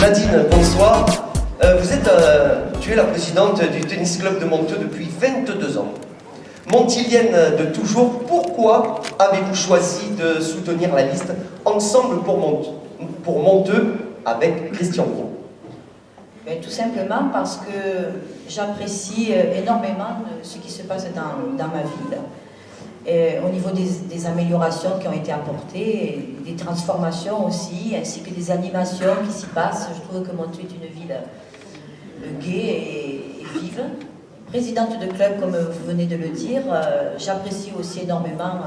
Nadine, bonsoir. Tu es la présidente du tennis club de Monteux depuis 22 ans. Montilienne de toujours, pourquoi avez-vous choisi de soutenir la liste Ensemble pour Monteux avec Christian Gros? Tout simplement parce que j'apprécie énormément ce qui se passe dans ma ville. Et au niveau des améliorations qui ont été apportées, des transformations aussi, ainsi que des animations qui s'y passent. Je trouve que Monteux est une ville gaie et vive. Présidente de club, comme vous venez de le dire, j'apprécie aussi énormément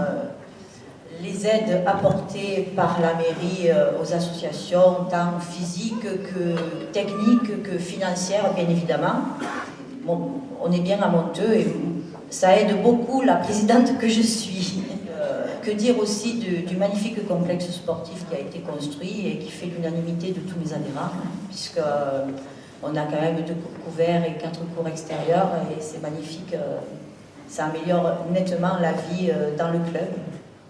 les aides apportées par la mairie aux associations, tant physiques que techniques que financières, bien évidemment. Bon, on est bien à Monteux et ça aide beaucoup la présidente que je suis. Que dire aussi du magnifique complexe sportif qui a été construit et qui fait l'unanimité de tous mes adhérents, puisque on a quand même 2 cours couverts et 4 cours extérieurs et c'est magnifique. Ça améliore nettement la vie dans le club.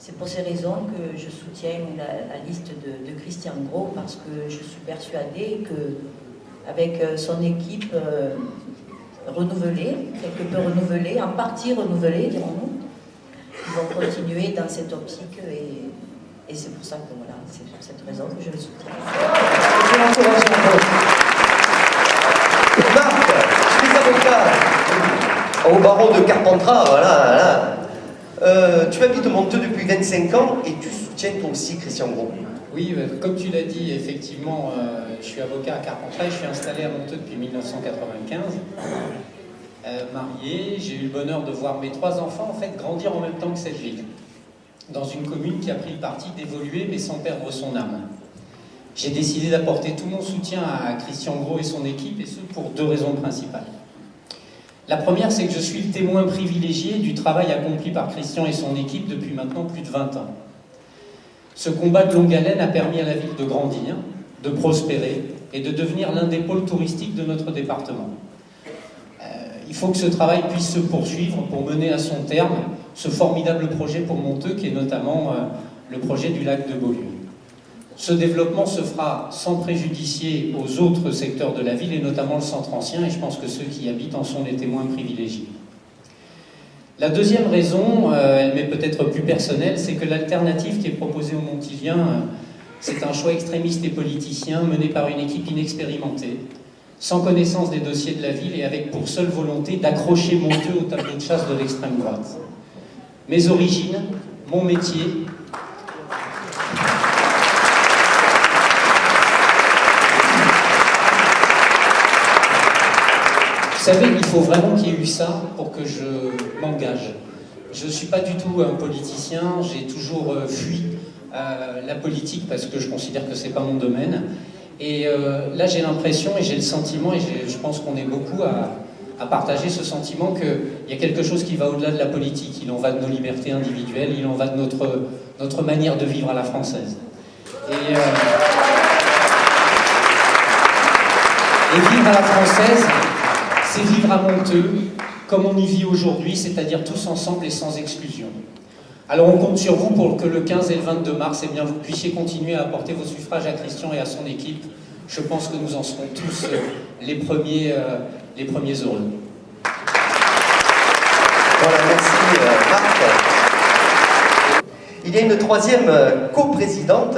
C'est pour ces raisons que je soutiens la liste de Christian Gros, parce que je suis persuadée qu'avec son équipe renouvelée, quelque peu renouvelée, en partie renouvelée, dirons-nous, ils vont continuer dans cette optique et c'est pour ça que voilà, c'est pour cette raison que je le soutiens. Marc, je suis avocat au barreau de Carpentras, voilà. Tu habites Monteux depuis 25 ans et tu soutiens toi aussi Christian Gros. Oui, comme tu l'as dit, effectivement, je suis avocat à Carpentras et je suis installé à Monteux depuis 1995. Marié, j'ai eu le bonheur de voir mes 3 enfants en fait grandir en même temps que cette ville, dans une commune qui a pris le parti d'évoluer mais sans perdre son âme. J'ai décidé d'apporter tout mon soutien à Christian Gros et son équipe, et ce pour 2 raisons principales. La première, c'est que je suis le témoin privilégié du travail accompli par Christian et son équipe depuis maintenant plus de 20 ans. Ce combat de longue haleine a permis à la ville de grandir, de prospérer et de devenir l'un des pôles touristiques de notre département. Il faut que ce travail puisse se poursuivre pour mener à son terme ce formidable projet pour Monteux, qui est notamment le projet du lac de Beaulieu. Ce développement se fera sans préjudicier aux autres secteurs de la ville, et notamment le centre ancien, et je pense que ceux qui y habitent en sont les témoins privilégiés. La deuxième raison, elle m'est peut-être plus personnelle, c'est que l'alternative qui est proposée aux Montiliens, c'est un choix extrémiste et politicien mené par une équipe inexpérimentée, sans connaissance des dossiers de la ville et avec pour seule volonté d'accrocher Monteux au tableau de chasse de l'extrême droite. Mes origines, mon métier... Vous savez, il faut vraiment qu'il y ait eu ça pour que je m'engage. Je ne suis pas du tout un politicien, j'ai toujours fui la politique parce que je considère que ce n'est pas mon domaine. Et là, j'ai l'impression et j'ai le sentiment, et je pense qu'on est beaucoup à partager ce sentiment qu'il y a quelque chose qui va au-delà de la politique. Il en va de nos libertés individuelles, il en va de notre manière de vivre à la française. Et vivre à la française, c'est vivre à Monteux, comme on y vit aujourd'hui, c'est-à-dire tous ensemble et sans exclusion. Alors on compte sur vous pour que le 15 et le 22 mars, eh bien, vous puissiez continuer à apporter vos suffrages à Christian et à son équipe. Je pense que nous en serons tous les premiers heureux. Voilà, merci Marc. Il y a une troisième coprésidente,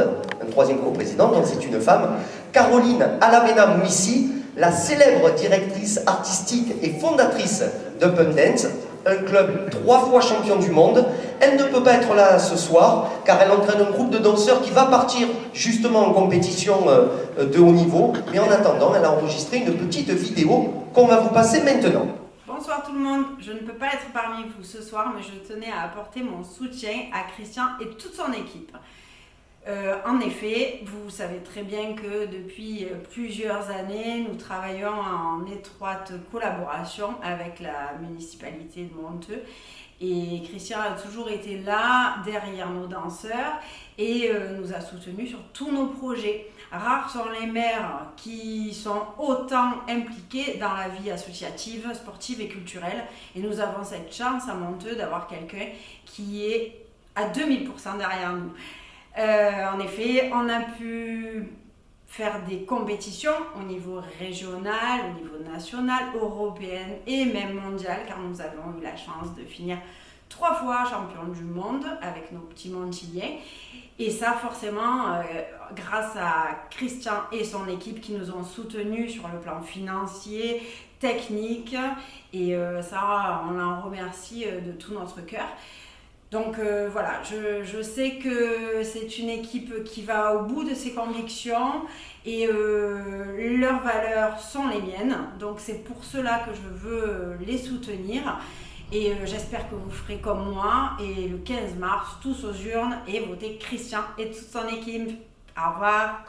donc c'est une femme, Caroline Alavena-Mouissi, la célèbre directrice artistique et fondatrice d'Open Dance, un club 3 fois champion du monde. Elle ne peut pas être là ce soir car elle entraîne un groupe de danseurs qui va partir justement en compétition de haut niveau. Mais en attendant, elle a enregistré une petite vidéo qu'on va vous passer maintenant. Bonsoir tout le monde, je ne peux pas être parmi vous ce soir, mais je tenais à apporter mon soutien à Christian et toute son équipe. En effet, vous savez très bien que depuis plusieurs années, nous travaillons en étroite collaboration avec la municipalité de Monteux. Et Christian a toujours été là, derrière nos danseurs, et nous a soutenus sur tous nos projets. Rares sont les maires qui sont autant impliqués dans la vie associative, sportive et culturelle. Et nous avons cette chance à Monteux d'avoir quelqu'un qui est à 2000% derrière nous. En effet, on a pu faire des compétitions au niveau régional, au niveau national, européen et même mondial, car nous avons eu la chance de finir 3 fois champion du monde avec nos petits Montiliens. Et ça, forcément, grâce à Christian et son équipe qui nous ont soutenus sur le plan financier, technique. Et ça, on en remercie de tout notre cœur. Donc voilà, je sais que c'est une équipe qui va au bout de ses convictions et leurs valeurs sont les miennes. Donc c'est pour cela que je veux les soutenir. Et j'espère que vous ferez comme moi. Et le 15 mars, tous aux urnes et votez Christian et toute son équipe. Au revoir.